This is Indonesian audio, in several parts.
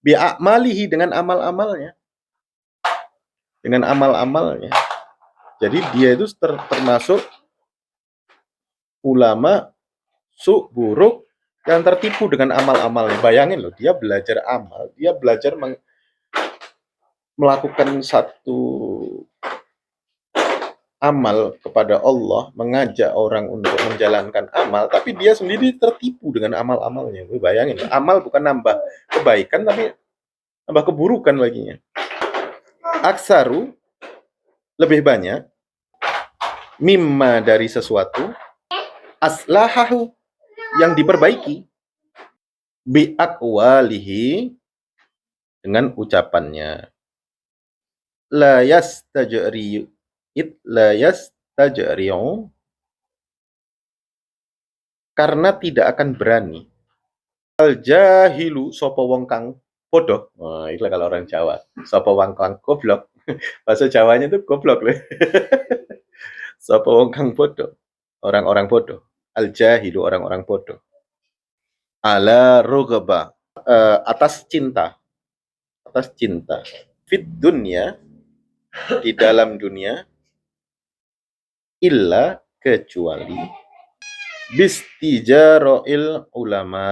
bi'amalihi, dengan amal-amalnya. Dengan amal-amalnya. Jadi dia itu termasuk ulama buruk yang tertipu dengan amal-amalnya. Bayangin loh, dia belajar amal, dia belajar melakukan satu amal kepada Allah, mengajak orang untuk menjalankan amal, tapi dia sendiri tertipu dengan amal-amalnya. Bayangin, amal bukan nambah kebaikan, tapi nambah keburukan baginya. Aksaru, lebih banyak, mimma, dari sesuatu, aslahahu, yang diperbaiki, bi'akwalihi, dengan ucapannya. La yastajri'u, karena tidak akan berani. Al jahilu, sapa wong kang bodoh. Nah, itulah kalau orang Jawa. Sapa wong kang goblok. Bahasa Jawanya itu goblok loh. Sapa wong kang bodoh. Orang-orang bodoh. Al jahilu, orang-orang bodoh. Ala rugaba, atas cinta. Atas cinta. Fit dunya, di dalam dunia, illa, kecuali, bistijaroil ulama,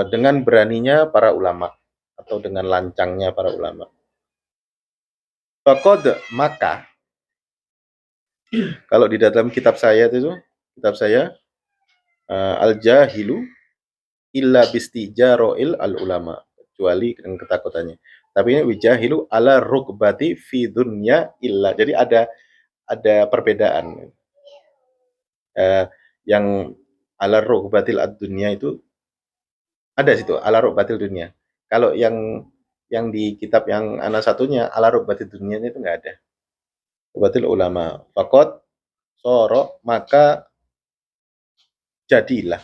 dengan beraninya para ulama, atau dengan lancangnya para ulama. Faqad, maka, kalau di dalam kitab saya itu, al jahilu illa bistijaroil al ulama, kecuali dengan ketakutannya. Tapi ini wijahilu ala rukbati fi dunya illa. Jadi ada perbedaan. Yang ala rukbatil ad dunya itu ada situ, ala rukbatil dunya. Kalau yang di kitab yang anak satunya ala rukbatil dunya itu enggak ada. Rukbatil ulama. Faqad soro, maka jadilah.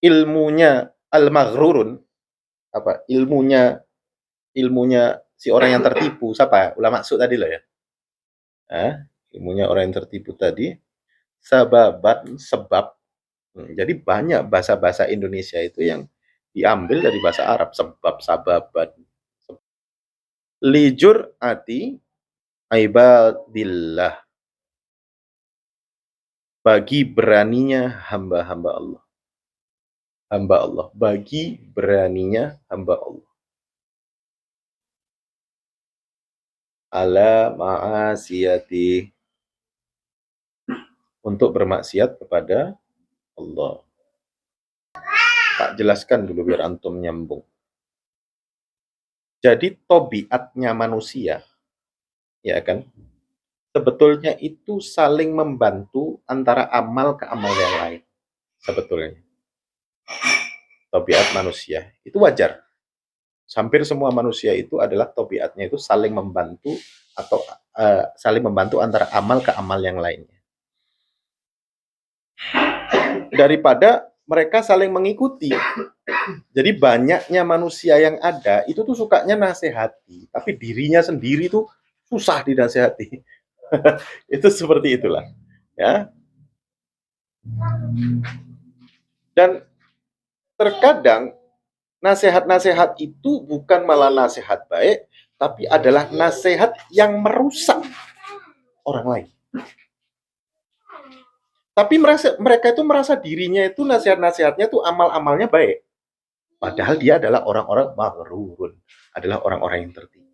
Ilmunya al-maghrurun, apa? Ilmunya si orang yang tertipu, siapa? Ulama maksud tadi loh ya. Ilmunya orang yang tertipu tadi, sebab. Jadi banyak bahasa-bahasa Indonesia itu yang diambil dari bahasa Arab, sebab, sababat. Lijur ati ibadillah, bagi beraninya hamba-hamba Allah. Hamba Allah, bagi beraninya hamba Allah. Ala ma'asiyati, untuk bermaksiat kepada Allah. Tak jelaskan dulu biar antum nyambung. Jadi tobiatnya manusia, ya kan, sebetulnya itu saling membantu antara amal ke amal yang lain. Sebetulnya tobiat manusia itu wajar. Hampir semua manusia itu adalah tobiatnya itu saling membantu, atau saling membantu antara amal ke amal yang lainnya. Daripada mereka saling mengikuti. Jadi banyaknya manusia yang ada itu tuh sukanya nasihati, tapi dirinya sendiri tuh susah dinasihati. Itu seperti itulah, ya. Dan terkadang nasihat-nasihat itu bukan malah nasihat baik, tapi adalah nasihat yang merusak orang lain. Tapi mereka itu merasa dirinya itu nasihat-nasihatnya tuh amal-amalnya baik. Padahal dia adalah orang-orang maghrurun, adalah orang-orang yang tertipu.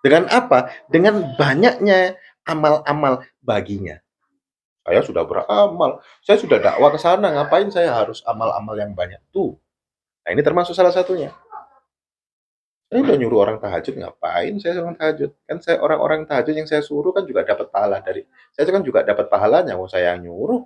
Dengan apa? Dengan banyaknya amal-amal baginya. Saya sudah beramal, saya sudah dakwah ke sana, ngapain saya harus amal-amal yang banyak tuh? Nah, ini termasuk salah satunya. Saya udah nyuruh orang tahajud, ngapain saya orang tahajud? Kan saya orang-orang tahajud yang saya suruh kan juga dapat pahala dari, saya kan juga dapat pahalanya, mau saya yang nyuruh.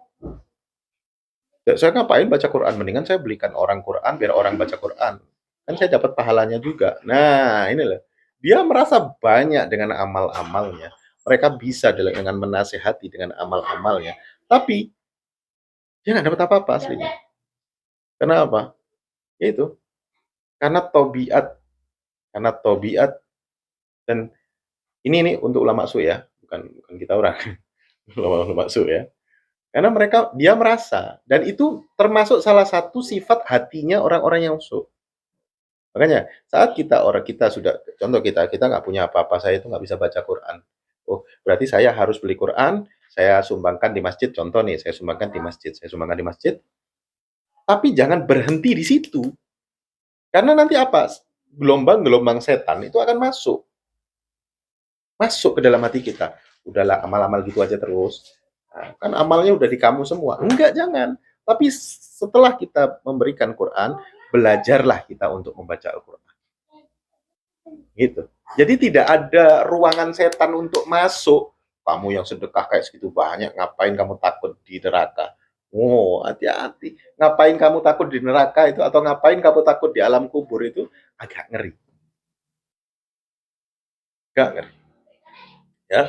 Ya, saya ngapain baca Quran? Mendingan saya belikan orang Quran biar orang baca Quran. Kan saya dapat pahalanya juga. Nah, ini loh. Dia merasa banyak dengan amal-amalnya. Mereka bisa dengan menasehati dengan amal-amalnya. Tapi dia nggak dapat apa-apa aslinya. Kenapa? Itu karena tobiat. Karena tobiat. Dan ini untuk ulama su ya, bukan kita orang. Ulama su ya. Karena dia merasa, dan itu termasuk salah satu sifat hatinya orang-orang yang syuk. Makanya saat kita sudah, contoh kita nggak punya apa-apa, saya itu nggak bisa baca Quran. Oh, berarti saya harus beli Quran, saya sumbangkan di masjid. Contoh nih, saya sumbangkan di masjid. Tapi jangan berhenti di situ. Karena nanti apa? Gelombang-gelombang setan itu akan masuk ke dalam hati kita. Udahlah, amal-amal gitu aja terus. Nah, kan amalnya udah di kamu semua. Enggak, jangan. Tapi setelah kita memberikan Quran, belajarlah kita untuk membaca Al-Quran. Gitu. Jadi tidak ada ruangan setan untuk masuk. Kamu yang sedekah kayak segitu banyak, ngapain kamu takut di neraka? Oh, hati-hati. Ngapain kamu takut di neraka itu, atau ngapain kamu takut di alam kubur itu, agak ngeri. Agak ngeri. Ya.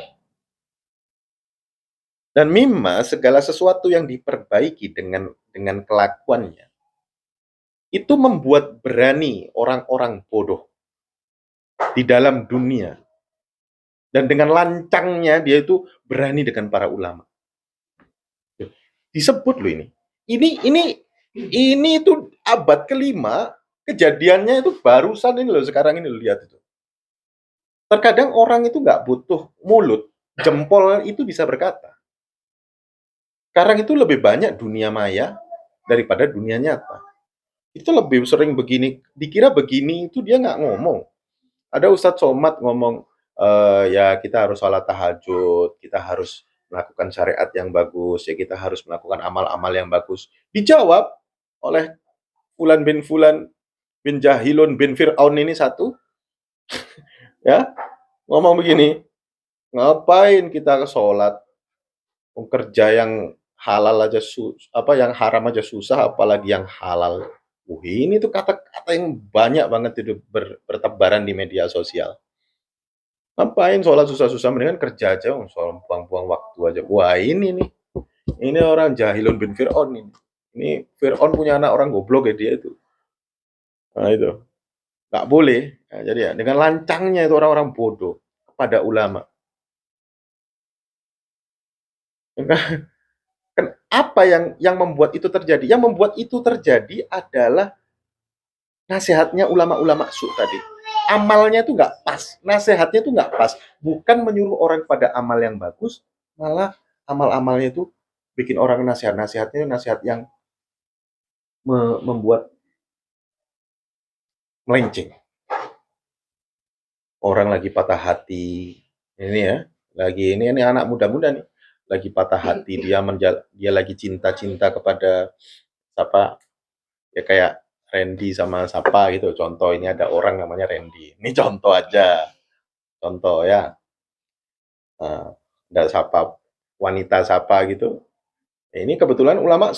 Dan mimma, segala sesuatu yang diperbaiki dengan kelakuannya, itu membuat berani orang-orang bodoh di dalam dunia. Dan dengan lancangnya dia itu berani dengan para ulama. Disebut loh ini. Ini itu abad kelima, kejadiannya itu barusan ini loh, sekarang ini loh, lihat itu. Terkadang orang itu nggak butuh mulut, jempol itu bisa berkata. Sekarang itu lebih banyak dunia maya daripada dunia nyata. Itu lebih sering begini, dikira begini itu dia nggak ngomong. Ada Ustadz Somad ngomong, ya kita harus sholat tahajud, kita harus melakukan syariat yang bagus, ya kita harus melakukan amal-amal yang bagus. Dijawab oleh Fulan bin Jahilun bin Fir'aun ini satu, ya, ngomong begini, ngapain kita ke sholat, kerja yang halal aja yang haram aja susah, apalagi yang halal. Ini tuh kata-kata yang banyak banget itu bertebaran di media sosial. Ngapain sholat susah-susah, mendingan kerja aja, soal buang-buang waktu aja. Wah, ini nih. Ini orang Jahilun bin Fir'aun ini. Ini Fir'aun punya anak orang goblok ya dia itu. Nah itu. Nggak boleh. Nah, jadi ya, dengan lancangnya itu orang-orang bodoh kepada ulama. Kan apa yang membuat itu terjadi? Yang membuat itu terjadi adalah nasihatnya ulama-ulama su tadi. Amalnya itu nggak pas, nasihatnya itu nggak pas. Bukan menyuruh orang pada amal yang bagus, malah amal-amalnya itu bikin orang nasihatnya nasihat yang membuat melenceng. Orang lagi patah hati, ini ya, ini anak muda-muda nih, lagi patah hati, dia lagi cinta-cinta kepada siapa, ya kayak Randy sama siapa gitu. Contoh, ini ada orang namanya Randy. Ini contoh aja. Contoh ya. Ada siapa, wanita siapa gitu. Ini kebetulan ulama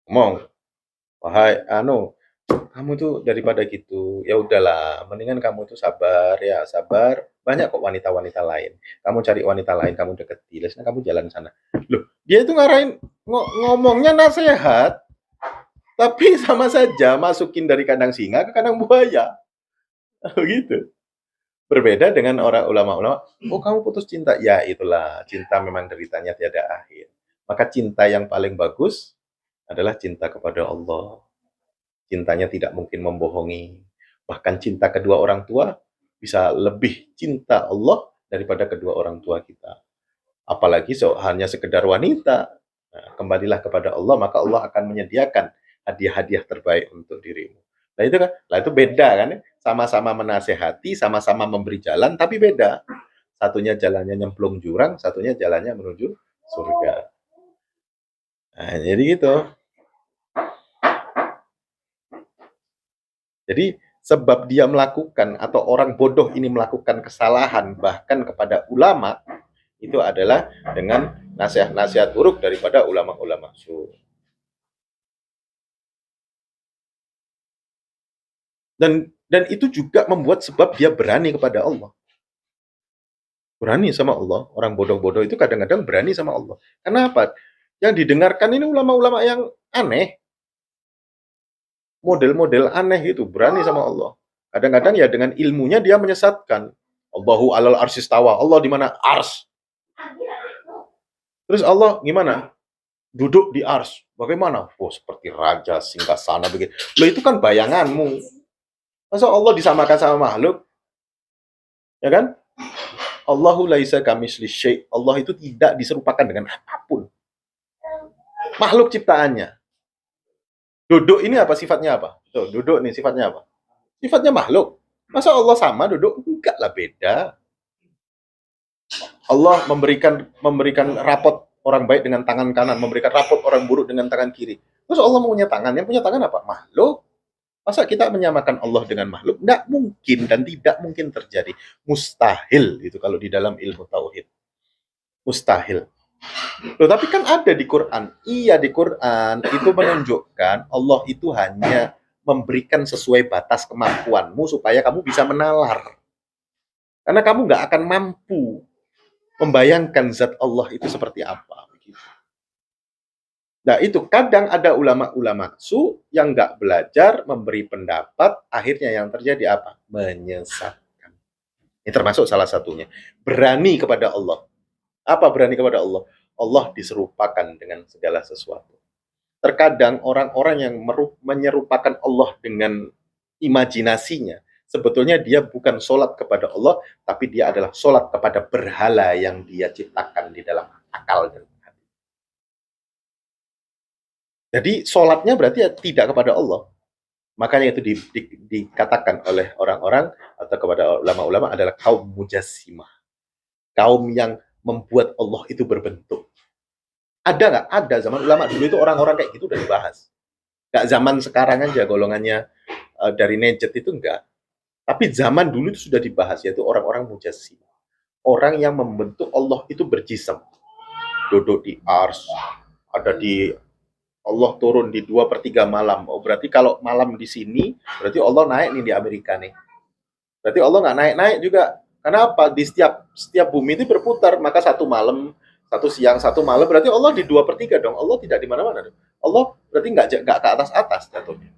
ngomong, wahai kamu tuh daripada gitu, ya udahlah, mendingan kamu tuh sabar ya, sabar. Banyak kok wanita-wanita lain. Kamu cari wanita lain, kamu deketi, lesnya kamu jalan sana. Loh, dia itu ngarahin ngomongnya nasihat, tapi sama saja masukin dari kandang singa ke kandang buaya. Gitu. Berbeda dengan orang ulama-ulama, oh kamu putus cinta, ya itulah, cinta memang deritanya tiada akhir. Maka cinta yang paling bagus adalah cinta kepada Allah. Cintanya tidak mungkin membohongi. Bahkan cinta kedua orang tua bisa lebih cinta Allah daripada kedua orang tua kita. Apalagi hanya sekedar wanita. Nah, kembalilah kepada Allah, maka Allah akan menyediakan hadiah-hadiah terbaik untuk dirimu. Nah itu kan, itu beda kan, sama-sama menasehati, sama-sama memberi jalan, tapi beda. Satunya jalannya nyemplung jurang, satunya jalannya menuju surga. Nah, jadi gitu. Jadi sebab dia melakukan, atau orang bodoh ini melakukan kesalahan bahkan kepada ulama, itu adalah dengan nasihat-nasihat buruk daripada ulama-ulama su. Dan itu juga membuat sebab dia berani kepada Allah. Berani sama Allah. Orang bodoh-bodoh itu kadang-kadang berani sama Allah. Kenapa? Yang didengarkan ini ulama-ulama yang aneh. Model-model aneh itu, berani sama Allah. Kadang-kadang ya dengan ilmunya dia menyesatkan. Allahu alal arsistawa. Allah di mana? Ars. Terus Allah gimana? Duduk di ars. Bagaimana? Oh, seperti raja singgasana begitu. Loh, itu kan bayanganmu. Masa Allah disamakan sama makhluk? Ya kan? Allahu laisa kamisli syai'. Allah itu tidak diserupakan dengan apapun. Makhluk ciptaannya. Duduk ini apa sifatnya apa? Tuh, duduk nih sifatnya apa? Sifatnya makhluk. Masa Allah sama duduk? Enggak lah, beda. Allah memberikan rapot orang baik dengan tangan kanan, memberikan rapot orang buruk dengan tangan kiri. Terus Allah punya tangan, yang punya tangan apa? Makhluk. Masa kita menyamakan Allah dengan makhluk? Tidak mungkin dan tidak mungkin terjadi. Mustahil itu kalau di dalam ilmu tauhid. Mustahil. Loh, tapi kan ada di Quran. Iya, di Quran itu menunjukkan Allah itu hanya memberikan sesuai batas kemampuanmu supaya kamu bisa menalar. Karena kamu nggak akan mampu membayangkan zat Allah itu seperti apa. Nah, itu kadang ada ulama-ulama su yang nggak belajar memberi pendapat, akhirnya yang terjadi apa? Menyesatkan. Ini termasuk salah satunya. Berani kepada Allah. Apa berani kepada Allah? Allah diserupakan dengan segala sesuatu. Terkadang orang-orang yang menyerupakan Allah dengan imajinasinya, sebetulnya dia bukan sholat kepada Allah, tapi dia adalah sholat kepada berhala yang dia ciptakan di dalam akal dan hati. Jadi sholatnya berarti tidak kepada Allah. Makanya itu dikatakan oleh orang-orang atau kepada ulama-ulama adalah kaum mujassimah. Kaum yang membuat Allah itu berbentuk. Ada nggak? Ada. Zaman ulama dulu itu orang-orang kayak gitu udah dibahas. Nggak zaman sekarang aja golongannya dari Nejet itu enggak. Tapi zaman dulu itu sudah dibahas, yaitu orang-orang mujassimah. Orang yang membentuk Allah itu berjisam. Duduk di ars, ada di Allah turun di 2/3 malam. Oh, berarti kalau malam di sini, berarti Allah naik nih di Amerika nih. Berarti Allah nggak naik-naik juga. Kenapa? Di setiap bumi itu berputar, maka satu malam, satu siang, satu malam, berarti Allah di 2/3 dong. Allah tidak di mana-mana dong. Allah berarti nggak ke atas-atas jatuhnya.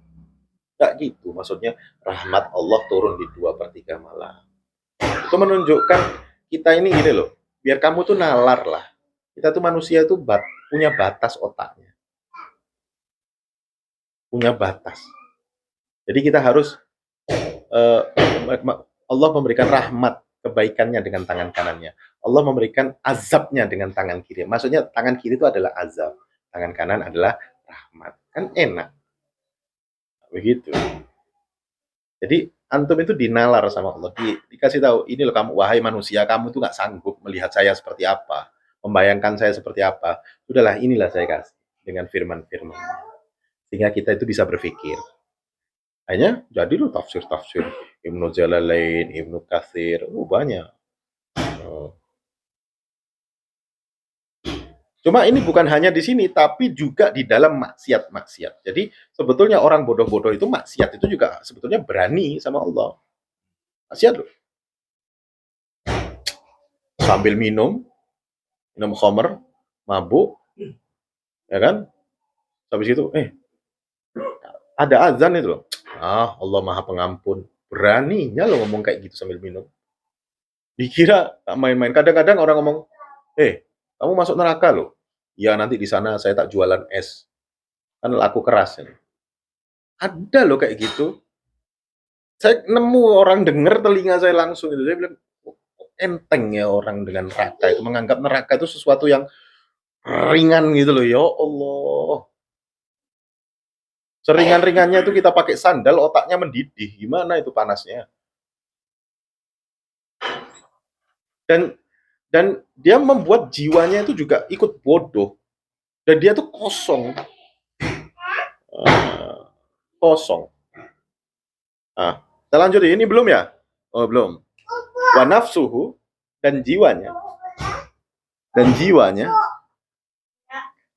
Nggak gitu. Maksudnya rahmat Allah turun di 2/3 malam. Itu menunjukkan kita ini gini loh. Biar kamu tuh nalar lah. Kita tuh manusia tuh punya batas otaknya. Punya batas. Jadi kita harus Allah memberikan rahmat kebaikannya dengan tangan kanannya. Allah memberikan azabnya dengan tangan kiri. Maksudnya tangan kiri itu adalah azab, tangan kanan adalah rahmat. Kan enak. Begitu. Jadi antum itu dinalar sama Allah. Dikasih tahu, ini loh kamu, wahai manusia, kamu tuh nggak sanggup melihat saya seperti apa, membayangkan saya seperti apa. Sudahlah, inilah saya kasih dengan firman-firman. Sehingga kita itu bisa berpikir. Hanya jadi lo tafsir-tafsir Ibnu Jalalain, Ibnu Katsir, banyak. Cuma ini bukan hanya di sini, tapi juga di dalam maksiat-maksiat. Jadi sebetulnya orang bodoh-bodoh itu maksiat itu juga sebetulnya berani sama Allah. Maksiat loh. Sambil minum khamr, mabuk, ya kan? Habis itu, ada azan itu loh. Allah Maha Pengampun. Beraninya lo ngomong kayak gitu sambil minum. Dikira tak main-main. Kadang-kadang orang ngomong, kamu masuk neraka loh. Ya nanti di sana saya tak jualan es. Kan laku keras. Ada loh kayak gitu. Saya nemu orang denger telinga saya langsung itu. Saya bilang, enteng ya orang dengan neraka itu. Menganggap neraka itu sesuatu yang ringan gitu loh. Ya Allah. Seringan-ringannya itu kita pakai sandal, otaknya mendidih. Gimana itu panasnya? Dan dia membuat jiwanya itu juga ikut bodoh. Dan dia tuh kosong. Kosong. Kita lanjut. Ini belum ya? Oh, belum. Wa nafsuhu, dan jiwanya. Dan jiwanya.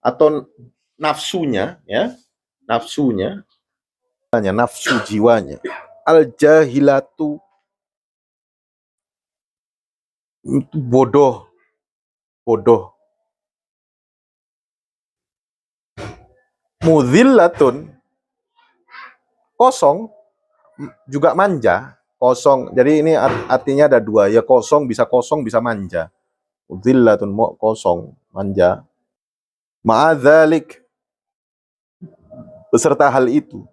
Atau nafsunya, ya. Nafsunya, nafsu jiwanya, al-jahilatu, bodoh, mudhillatun, kosong, juga manja, kosong. Jadi ini artinya ada dua, ya kosong bisa manja. Dhillatun, kosong, manja. Ma'adzalik, beserta hal itu.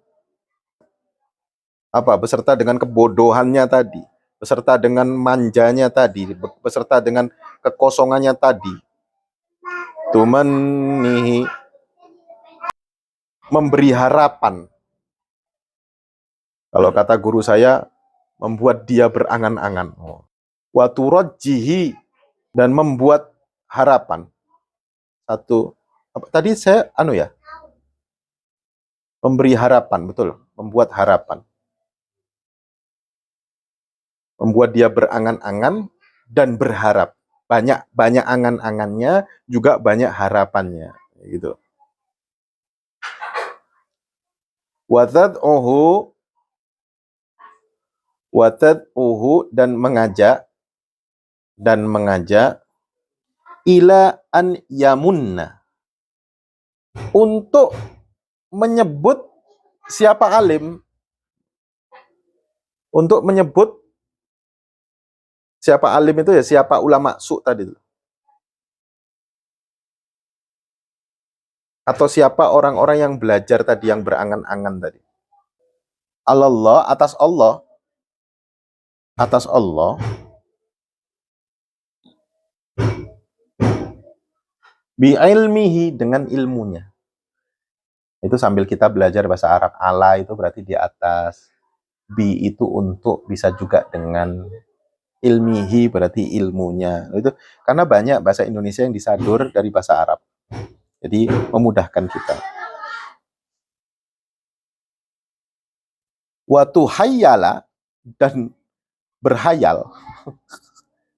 Apa? Beserta dengan kebodohannya tadi, beserta dengan manjanya tadi, beserta dengan kekosongannya tadi. Tumanihi, memberi harapan. Kalau kata guru saya, membuat dia berangan-angan. Wa turajjihi, dan membuat harapan. Satu, apa tadi saya memberi harapan, betul, membuat harapan. Membuat dia berangan-angan dan berharap. Banyak angan-angannya, juga banyak harapannya, gitu. Watad'uhu, dan mengajak ila an yamunna, untuk menyebut siapa alim, untuk menyebut siapa alim itu ya, siapa ulama su tadi, atau siapa orang-orang yang belajar tadi, yang berangan-angan tadi. Allah, atas Allah, bi'ilmihi, dengan ilmunya. Itu sambil kita belajar bahasa Arab. Ala itu berarti di atas, bi itu untuk, bisa juga dengan ilmihi berarti ilmunya. Itu karena banyak bahasa Indonesia yang disadur dari bahasa Arab. Jadi memudahkan kita. Wa tuhayyala, dan berhayal.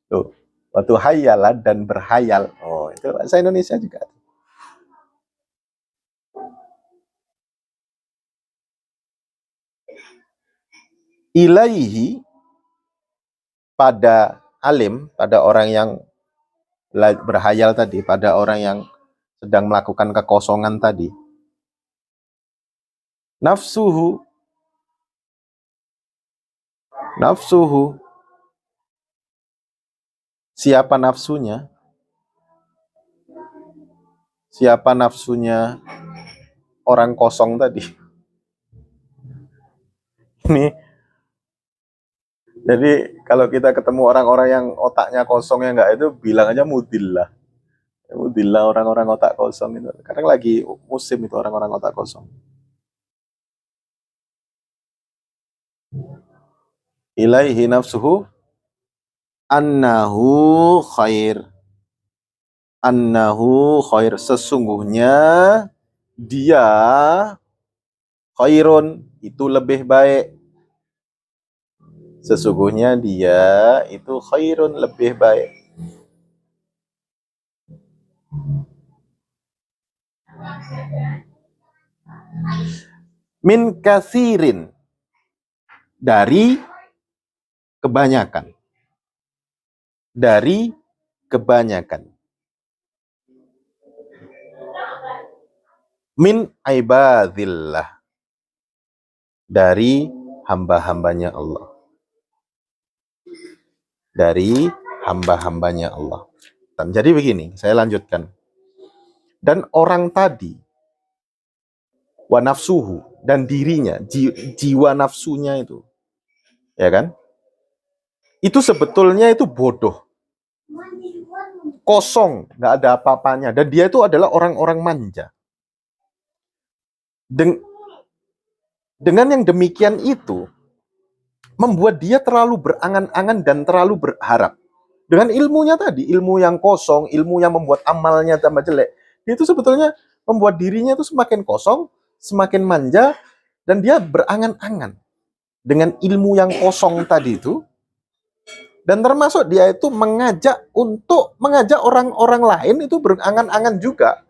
Tuh, wa tuhayyala, dan berhayal. Oh, itu bahasa Indonesia juga. Ilaihi, pada alim, pada orang yang berhayal tadi, pada orang yang sedang melakukan kekosongan tadi. Nafsuhu, siapa nafsunya? Siapa nafsunya orang kosong tadi? Ini, jadi kalau kita ketemu orang-orang yang otaknya kosong, ya enggak, itu bilang aja mudillah. Mudillah, orang-orang otak kosong itu. Kadang lagi musim itu orang-orang otak kosong. Ilaihi nafsuhu annahu khair. Annahu khair, sesungguhnya dia khairun, itu lebih baik. Sesungguhnya dia itu khairun, lebih baik. Min kathirin, dari kebanyakan. Dari kebanyakan. Min ibadillah, dari hamba-hambanya Allah. Dari hamba-hambanya Allah. Jadi begini, saya lanjutkan. Dan orang tadi, wa nafsuhu, dan dirinya, jiwa nafsunya itu, ya kan? Itu sebetulnya itu bodoh, kosong, nggak ada apa-apanya, dan dia itu adalah orang-orang manja. Dengan yang demikian itu membuat dia terlalu berangan-angan dan terlalu berharap. Dengan ilmunya tadi, ilmu yang kosong, ilmu yang membuat amalnya tambah jelek, itu sebetulnya membuat dirinya itu semakin kosong, semakin manja, dan dia berangan-angan dengan ilmu yang kosong tadi itu. Dan termasuk dia itu mengajak orang-orang lain itu berangan-angan juga.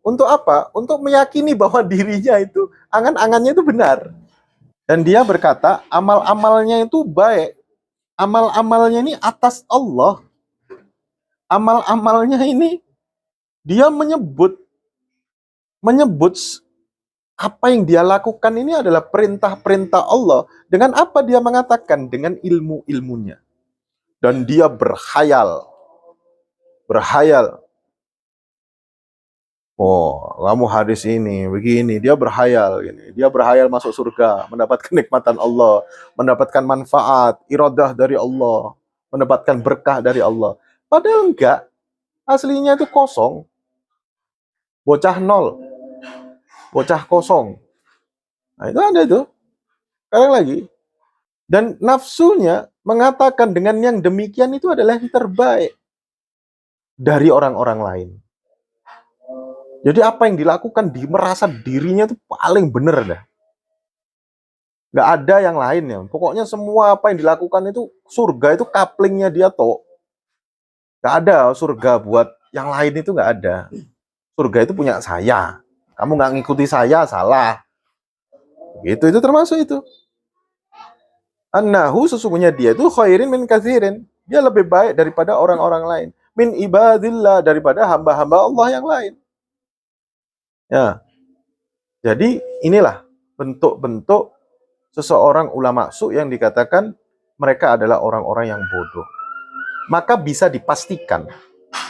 Untuk apa? Untuk meyakini bahwa dirinya itu, angan-angannya itu benar. Dan dia berkata, amal-amalnya itu baik. Amal-amalnya ini atas Allah. Amal-amalnya ini, dia menyebut apa yang dia lakukan ini adalah perintah-perintah Allah. Dengan apa dia mengatakan? Dengan ilmu-ilmunya. Dan dia berkhayal. berhayal. Oh, kamu hadis ini, begini, dia berhayal, gini. Dia berhayal masuk surga, mendapatkan kenikmatan Allah, mendapatkan manfaat, iradah dari Allah, mendapatkan berkah dari Allah. Padahal enggak, aslinya itu kosong, bocah nol, bocah kosong. Nah, itu ada itu. Sekarang lagi. Dan nafsunya mengatakan dengan yang demikian itu adalah yang terbaik dari orang-orang lain. Jadi apa yang dilakukan, merasa dirinya itu paling benar dah. Nggak ada yang lain ya. Pokoknya semua apa yang dilakukan itu, surga itu kaplingnya dia toh. Nggak ada surga buat yang lain, itu nggak ada. Surga itu punya saya. Kamu nggak ngikuti saya, salah. Gitu, itu termasuk itu. Annahu, sesungguhnya dia itu khairin min katsirin. Dia lebih baik daripada orang-orang lain. Min ibadillah, daripada hamba-hamba Allah yang lain. Ya. Jadi inilah bentuk-bentuk seseorang ulama su yang dikatakan mereka adalah orang-orang yang bodoh. Maka bisa dipastikan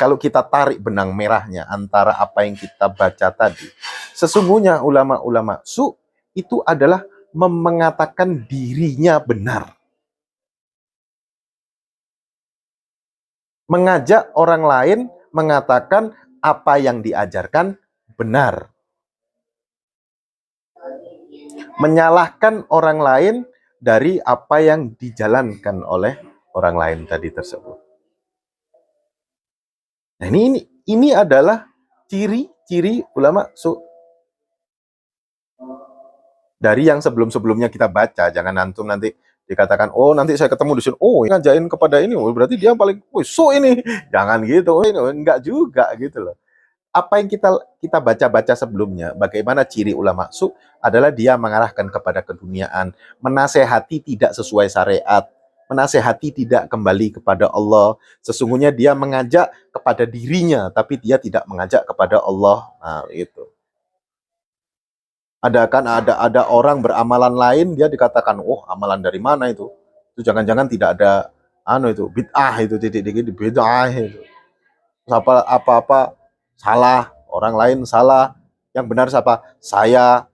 kalau kita tarik benang merahnya antara apa yang kita baca tadi, sesungguhnya ulama-ulama su itu adalah mengatakan dirinya benar. Mengajak orang lain mengatakan apa yang diajarkan benar. Menyalahkan orang lain dari apa yang dijalankan oleh orang lain tadi tersebut. Nah, ini adalah ciri-ciri ulama su. Dari yang sebelum-sebelumnya kita baca, jangan antum nanti dikatakan, oh nanti saya ketemu di sini, oh ngajain kepada ini, oh, berarti dia paling, so ini, jangan gitu, ini enggak juga gitu loh. Apa yang kita baca-baca sebelumnya, bagaimana ciri ulama su adalah dia mengarahkan kepada keduniaan, menasehati tidak sesuai syariat, menasehati tidak kembali kepada Allah. Sesungguhnya dia mengajak kepada dirinya, tapi dia tidak mengajak kepada Allah. Nah, itu. Ada orang beramalan lain, dia dikatakan, oh amalan dari mana itu? Itu jangan-jangan tidak ada itu bid'ah, itu titik-titik bid'ah itu. Apa-apa salah, orang lain salah, yang benar siapa? Saya.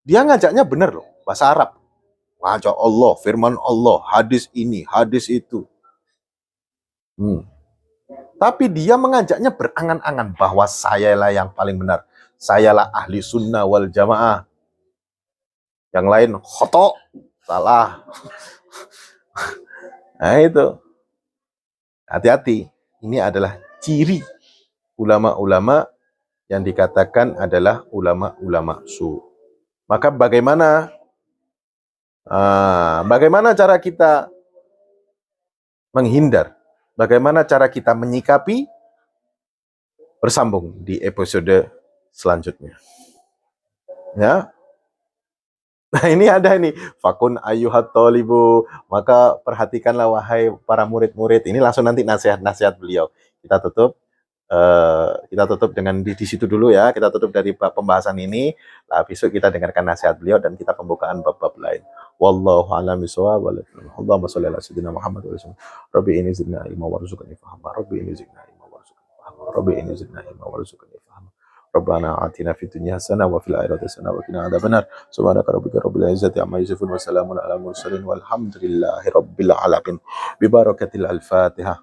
Dia ngajaknya benar loh, bahasa Arab. Ngajak Allah, firman Allah, hadis ini, hadis itu. Tapi dia mengajaknya berangan-angan bahwa sayalah yang paling benar. Sayalah ahli sunnah wal jamaah. Yang lain khotok, salah. Nah itu. Hati-hati. Ini adalah ciri ulama-ulama yang dikatakan adalah ulama-ulama su. Maka bagaimana cara kita menghindar? Bagaimana cara kita menyikapi? Bersambung di episode selanjutnya. Ya. Nah ini ada ini, fakun ayyuhat tolibu, maka perhatikanlah wahai para murid-murid. Ini langsung nanti nasihat-nasihat beliau. Kita tutup dengan di situ dulu ya. Kita tutup dari pembahasan ini. Lah besok kita dengarkan nasihat beliau dan kita pembukaan bab-bab lain. Wallahu a'lam bishawab. Allahumma shalli ala sayyidina Muhammad wa sallam. Rabbi inni zidna ilma warzuqni fahma. Rabbi inni zidna ilma warzuqni fahma. Rabbi inni zidna ilma warzuqni fahma. Rabbana atina fid dunya hasanah wa fil akhirati hasanah wa qina adzabannar. Subhanaka rabbika rabbil izzati amma yasifun wa salamun alal mursalin walhamdulillahi rabbil alamin. Bi barakatil al-Fatihah.